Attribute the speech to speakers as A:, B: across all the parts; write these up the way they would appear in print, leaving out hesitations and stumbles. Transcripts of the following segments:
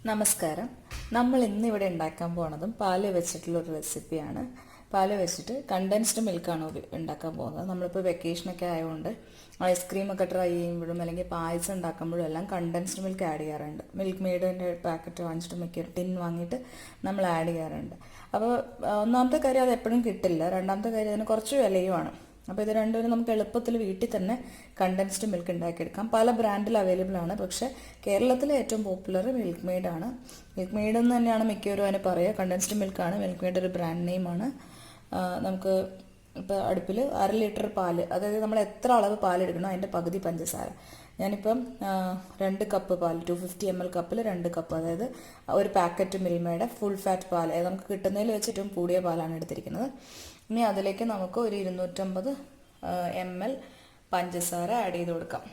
A: നമസ്കാരം. നമ്മൾ ഇന്നിവിടെ ഉണ്ടാക്കാൻ പോണതും പാല് വെച്ചിട്ടുള്ളൊരു റെസിപ്പിയാണ്. പാല് വെച്ചിട്ട് കണ്ടൻസ്ഡ് മിൽക്കാണ് ഉണ്ടാക്കാൻ പോകുന്നത്. നമ്മളിപ്പോൾ വെക്കേഷനൊക്കെ ആയതുകൊണ്ട് ഐസ്ക്രീമൊക്കെ ട്രൈ ചെയ്യുമ്പോഴും അല്ലെങ്കിൽ പായസം ഉണ്ടാക്കുമ്പോഴും എല്ലാം കണ്ടൻസ്ഡ് മിൽക്ക് ആഡ് ചെയ്യാറുണ്ട്. മിൽക്ക് മെയ്ഡിൻ്റെ പാക്കറ്റ് വാങ്ങിച്ചിട്ട് മിക്ക ടിൻ വാങ്ങിയിട്ട് നമ്മൾ ആഡ് ചെയ്യാറുണ്ട്. അപ്പോൾ ഒന്നാമത്തെ കാര്യം അത് എപ്പോഴും കിട്ടില്ല. രണ്ടാമത്തെ കാര്യം അതിന് കുറച്ച് വിലയുമാണ്. അപ്പോൾ ഇത് രണ്ടുപേരും നമുക്ക് എളുപ്പത്തിൽ വീട്ടിൽ തന്നെ കണ്ടൻസ്ഡ് മിൽക്ക് ഉണ്ടാക്കിയെടുക്കാം. പല ബ്രാൻഡിൽ അവൈലബിൾ ആണ്. പക്ഷേ കേരളത്തിലെ ഏറ്റവും പോപ്പുലർ മിൽക്ക് മെയ്ഡ് ആണ്. മിൽക്ക് മെയ്ഡ് എന്ന് തന്നെയാണ് മിക്കവരും അതിന് പറയുക. കണ്ടൻസ്ഡ് മിൽക്കാണ് മിൽക്ക് മെയ്ഡ് ഒരു ബ്രാൻഡ് നെയിമാണ്. നമുക്ക് ഇപ്പോൾ അടുപ്പിൽ 1/2 ലിറ്റർ പാല്, അതായത് നമ്മൾ എത്ര അളവ് പാലെടുക്കണോ അതിൻ്റെ പകുതി പഞ്ചസാര. ഞാനിപ്പം 2 കപ്പ് പാൽ, 250 ml കപ്പിൽ 2 കപ്പ്, അതായത് ഒരു പാക്കറ്റ് മിൽമയുടെ ഫുൾ ഫാറ്റ് പാൽ, നമുക്ക് കിട്ടുന്നതിൽ വെച്ച് ഏറ്റവും കൂടിയ പാലാണ് എടുത്തിരിക്കുന്നത്. ഇനി അതിലേക്ക് നമുക്ക് ഒരു 250 ml പഞ്ചസാര ആഡ് ചെയ്ത് കൊടുക്കാം.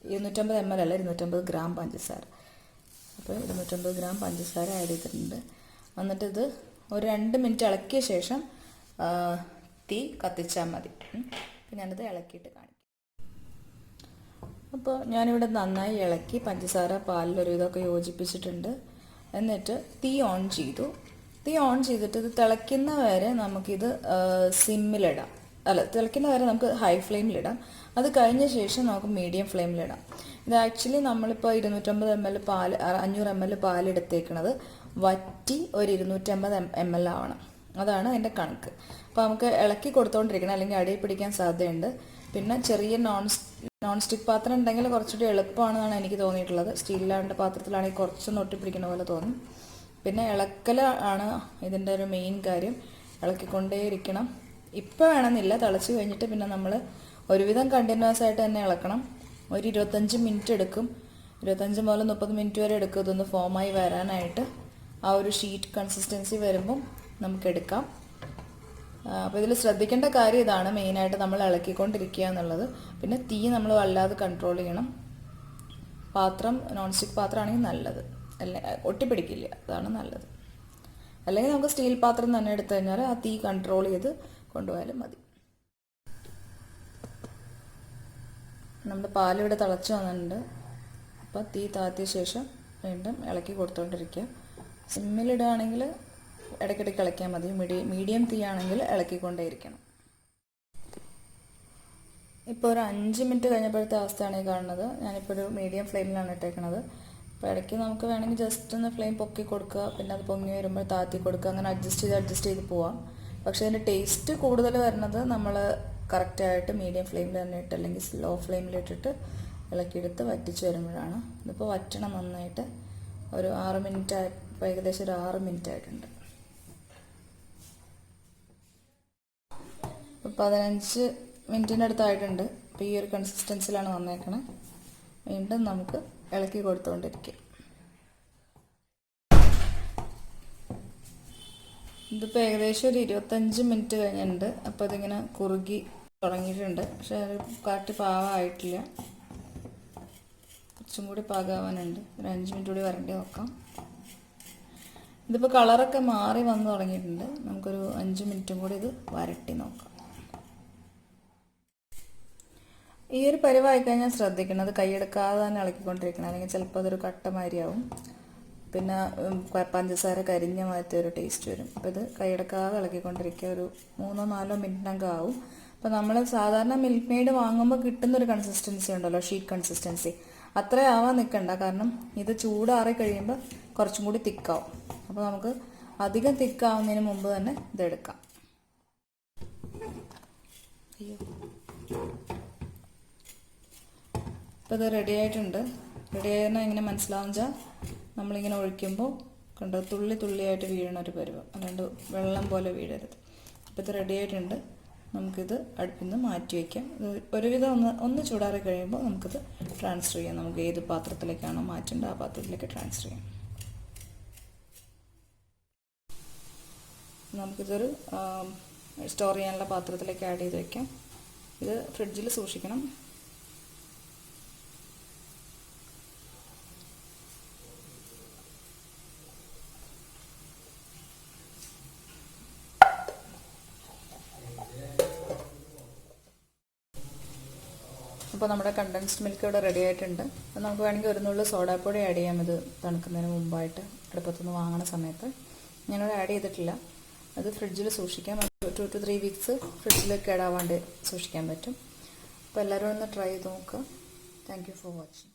A: 250 ml അല്ല, 250 ഗ്രാം പഞ്ചസാര. അപ്പോൾ 250 ഗ്രാം പഞ്ചസാര ആഡ് ചെയ്തിട്ടുണ്ട്. എന്നിട്ട് ഇത് ഒരു 2 മിനിറ്റ് ഇളക്കിയ ശേഷം തീ കത്തിച്ചാൽ മതി. അപ്പം ഞാനിത് ഇളക്കിയിട്ട് കാണിക്കാം. അപ്പോൾ ഞാനിവിടെ നന്നായി ഇളക്കി പഞ്ചസാര പാലിലൊരു ഇതൊക്കെ യോജിപ്പിച്ചിട്ടുണ്ട്. എന്നിട്ട് തീ ഓൺ ചെയ്തു. തീ ഓൺ ചെയ്തിട്ട് ഇത് തിളയ്ക്കുന്ന വരെ നമുക്കിത് സിമ്മിലിടാം. തിളയ്ക്കുന്ന വരെ നമുക്ക് ഹൈ ഫ്ലെയിമിലിടാം. അത് കഴിഞ്ഞ ശേഷം നമുക്ക് മീഡിയം ഫ്ലെയിമിലിടാം. ഇത് ആക്ച്വലി നമ്മളിപ്പോൾ 250 ml പാൽ, 500 ml പാലെടുത്തേക്കണത് വറ്റി ഒരു 250 ml ആവണം. അതാണ് അതിൻ്റെ കണക്ക്. അപ്പോൾ നമുക്ക് ഇളക്കി കൊടുത്തുകൊണ്ടിരിക്കണം, അല്ലെങ്കിൽ അടിയിൽ പിടിക്കാൻ സാധ്യതയുണ്ട്. പിന്നെ ചെറിയ നോൺ സ്റ്റിക്ക് പാത്രം ഉണ്ടെങ്കിൽ കുറച്ചുകൂടി എളുപ്പമാണെന്നാണ് എനിക്ക് തോന്നിയിട്ടുള്ളത്. സ്റ്റീലിലാണ്ട് പാത്രത്തിലാണെങ്കിൽ കുറച്ചൊന്ന് ഒട്ടിപ്പിടിക്കുന്ന പോലെ തോന്നും. പിന്നെ ഇളക്കൽ ആണ് ഇതിൻ്റെ ഒരു മെയിൻ കാര്യം. ഇളക്കിക്കൊണ്ടേയിരിക്കണം. ഇപ്പോൾ വേണമെന്നില്ല, തിളച്ച് കഴിഞ്ഞിട്ട് പിന്നെ നമ്മൾ ഒരുവിധം കണ്ടിന്യൂസ് ആയിട്ട് തന്നെ ഇളക്കണം. ഒരു 25 മിനിറ്റ് എടുക്കും. 25 മുതൽ 30 മിനിറ്റ് വരെ എടുക്കും ഇതൊന്ന് ഫോമായി വരാനായിട്ട്. ആ ഒരു ഷീറ്റ് കൺസിസ്റ്റൻസി വരുമ്പം നമുക്കെടുക്കാം. അപ്പോൾ ഇതിൽ ശ്രദ്ധിക്കേണ്ട കാര്യം ഇതാണ്, മെയിനായിട്ട് നമ്മൾ ഇളക്കിക്കൊണ്ടിരിക്കുക എന്നുള്ളത്. പിന്നെ തീ നമ്മൾ വല്ലാതെ കൺട്രോൾ ചെയ്യണം. പാത്രം നോൺ സ്റ്റിക്ക് പാത്രമാണെങ്കിൽ നല്ലത്, അല്ല ഒട്ടിപ്പിടിക്കില്ല, അതാണ് നല്ലത്. അല്ലെങ്കിൽ നമുക്ക് സ്റ്റീൽ പാത്രം തന്നെ എടുത്തു കഴിഞ്ഞാൽ ആ തീ കൺട്രോൾ ചെയ്ത് കൊണ്ടുപോയാലും മതി. നമ്മുടെ പാലിവിടെ തിളച്ച് വന്നിട്ടുണ്ട്. അപ്പോൾ തീ താഴ്ത്തിയ ശേഷം വീണ്ടും ഇളക്കി കൊടുത്തുകൊണ്ടിരിക്കുക. സിമ്മിലിടുകയാണെങ്കിൽ ഇടയ്ക്കിടയ്ക്ക് ഇളക്കിയാൽ മതി. മീഡിയം തീ ആണെങ്കിൽ ഇളക്കിക്കൊണ്ടേയിരിക്കണം. ഇപ്പോൾ ഒരു 5 മിനിറ്റ് കഴിഞ്ഞപ്പോഴത്തെ അവസ്ഥയാണ് ഈ കാണുന്നത്. ഞാനിപ്പോൾ ഒരു മീഡിയം ഫ്ലെയിമിലാണ് ഇട്ടേക്കണത്. അപ്പോൾ ഇടയ്ക്ക് നമുക്ക് വേണമെങ്കിൽ ജസ്റ്റ് ഒന്ന് ഫ്ലെയിം പൊക്കി കൊടുക്കുക, പിന്നെ അത് പൊങ്ങി വരുമ്പോൾ താത്തി കൊടുക്കുക, അങ്ങനെ അഡ്ജസ്റ്റ് ചെയ്ത് പോവാം. പക്ഷേ അതിൻ്റെ ടേസ്റ്റ് കൂടുതൽ വരുന്നത് നമ്മൾ കറക്റ്റായിട്ട് മീഡിയം ഫ്ലെയിമിൽ തന്നെ ഇട്ട്, അല്ലെങ്കിൽ സ്ലോ ഫ്ലെയിമിലിട്ടിട്ട് ഇളക്കിയെടുത്ത് വറ്റിച്ച് വരുമ്പോഴാണ്. ഇതിപ്പോൾ വറ്റണം നന്നായിട്ട്. ഒരു 6 മിനിറ്റ് ഇപ്പോൾ ഏകദേശം ഒരു 6 മിനിറ്റ് ആയിട്ടുണ്ട്. 15 മിനിറ്റിൻ്റെ അടുത്തായിട്ടുണ്ട്. അപ്പോൾ ഈ ഒരു കൺസിസ്റ്റൻസിലാണ് വന്നേക്കണേ. വീണ്ടും നമുക്ക് ഇളക്കി കൊടുത്തുകൊണ്ടിരിക്കുക. ഇതിപ്പോൾ ഏകദേശം ഒരു 25 മിനിറ്റ് കഴിഞ്ഞിട്ടുണ്ട്. അപ്പോൾ ഇതിങ്ങനെ കുറുകി തുടങ്ങിയിട്ടുണ്ട്. പക്ഷേ അത് കറക്റ്റ് പാകമായിട്ടില്ല, കുറച്ചും കൂടി പാകമാവാനുണ്ട്. ഒരു 5 മിനിറ്റ് കൂടി വരേണ്ടി നോക്കാം. ഇതിപ്പോൾ കളറൊക്കെ മാറി വന്ന് തുടങ്ങിയിട്ടുണ്ട്. നമുക്കൊരു 5 മിനിറ്റും കൂടി ഇത് വരട്ടി നോക്കാം. ഈ ഒരു പരിവായി കഴിഞ്ഞാൽ ശ്രദ്ധിക്കണം, അത് കൈയെടുക്കാതെ തന്നെ ഇളക്കിക്കൊണ്ടിരിക്കണം, അല്ലെങ്കിൽ ചിലപ്പോൾ അതൊരു കട്ടമാരിയാവും. പിന്നെ പഞ്ചസാര കരിഞ്ഞ മാറ്റത്തെ ഒരു ടേസ്റ്റ് വരും. അപ്പോൾ ഇത് കൈയെടുക്കാതെ ഇളക്കിക്കൊണ്ടിരിക്കുക. ഒരു 3-4 മിനിറ്റിനകം ആവും. അപ്പോൾ നമ്മൾ സാധാരണ മിൽക്ക് മെയ്ഡ് വാങ്ങുമ്പോൾ കിട്ടുന്നൊരു കൺസിസ്റ്റൻസി ഉണ്ടല്ലോ, ഷീറ്റ് കൺസിസ്റ്റൻസി, അത്ര ആവാൻ നിൽക്കണ്ട. കാരണം ഇത് ചൂടാറി കഴിയുമ്പോൾ കുറച്ചും കൂടി തിക്കാവും. അപ്പോൾ നമുക്ക് അധികം തിക്കാവുന്നതിന് മുമ്പ് തന്നെ ഇതെടുക്കാം. ഇപ്പോൾ ഇത് റെഡി ആയിട്ടുണ്ട്. റെഡി ആയെന്ന് എങ്ങനെ മനസ്സിലാവുക വെച്ചാൽ നമ്മളിങ്ങനെ ഒഴിക്കുമ്പോൾ കണ്ടോ തുള്ളി തുള്ളിയായിട്ട് വീഴണ ഒരു പരുവം, അല്ലാണ്ട് വെള്ളം പോലെ വീഴരുത്. അപ്പോൾ ഇത് റെഡി ആയിട്ടുണ്ട്. നമുക്കിത് അടുപ്പിൽ നിന്ന് മാറ്റി വയ്ക്കാം. ഒരുവിധം ഒന്ന് ചൂടാറി കഴിയുമ്പോൾ നമുക്കിത് ട്രാൻസ്ഫർ ചെയ്യാം. നമുക്ക് ഏത് പാത്രത്തിലേക്കാണോ മാറ്റേണ്ടത് ആ പാത്രത്തിലേക്ക് ട്രാൻസ്ഫർ ചെയ്യാം. നമുക്കിതൊരു സ്റ്റോർ ചെയ്യാനുള്ള പാത്രത്തിലേക്ക് ആഡ് ചെയ്ത് വയ്ക്കാം. ഇത് ഫ്രിഡ്ജിൽ സൂക്ഷിക്കണം. അപ്പോൾ നമ്മുടെ കണ്ടൻസ്ഡ് മിൽക്ക് ഇവിടെ റെഡി ആയിട്ടുണ്ട്. നമുക്ക് വേണമെങ്കിൽ ഒരു നുള്ളു സോഡാപ്പൊടി ആഡ് ചെയ്യാം ഇത് തണുക്കുന്നതിന് മുമ്പായിട്ട്, അടുപ്പത്തുനിന്ന് വാങ്ങുന്ന സമയത്ത്. ഞാനിവിടെ ആഡ് ചെയ്തിട്ടില്ല. അത് ഫ്രിഡ്ജിൽ സൂക്ഷിക്കാം. 2 to 3 വീക്സ് ഫ്രിഡ്ജിൽ കേടാവാണ്ട് സൂക്ഷിക്കാൻ പറ്റും. അപ്പോൾ എല്ലാവരും ഒന്ന് ട്രൈ ചെയ്ത് നോക്കുക. Thank you for watching.